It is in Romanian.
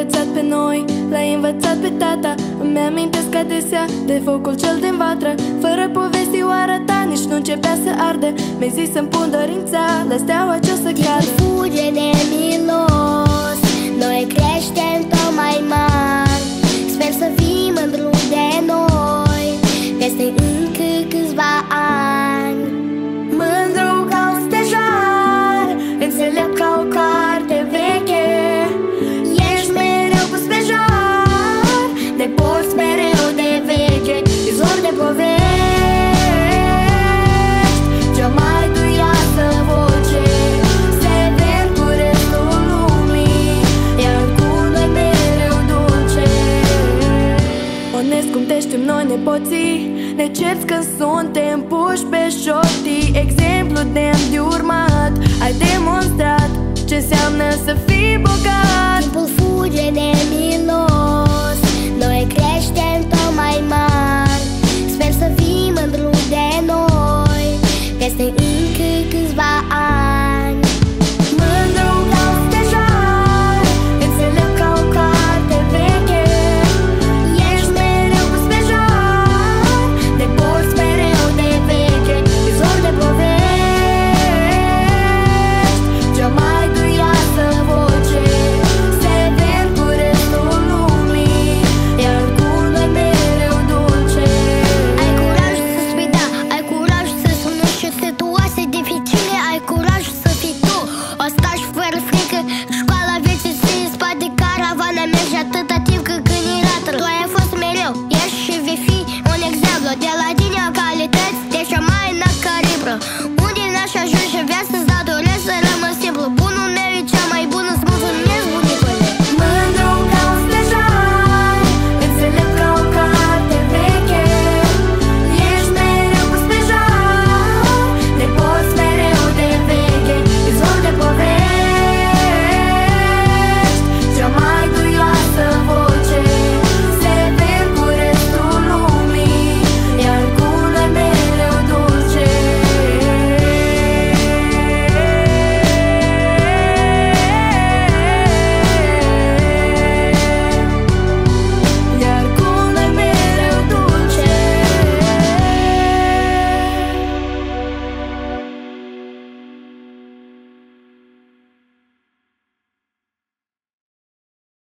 învățat pe noi, l-ai învățat pe tata. Îmi amintesc adesea de focul cel din vatră. Fără povestioara ta nici nu începea să ardă. Mi-ai zis să-mi pun dorința la steaua ce o să cadă. Timpul fuge nemilos, noi creștem tot mai mari. Sper să fii mândru de noi peste încă câțiva ani. Mândru ca un stejar, înțelept ca o carte veche. Ești mereu pus pe jar, te porți mereu de veche. Izvor de povești, cea mai duioasă voce, se vede cu restul lumii, iar cu noi mereu dulce. Onest cum te știm noi nepoții, ne cerți când suntem puși pe șortii. Exemplu demn de urmat, ai demonstrat ce înseamnă să fii bogat. Timpul fuge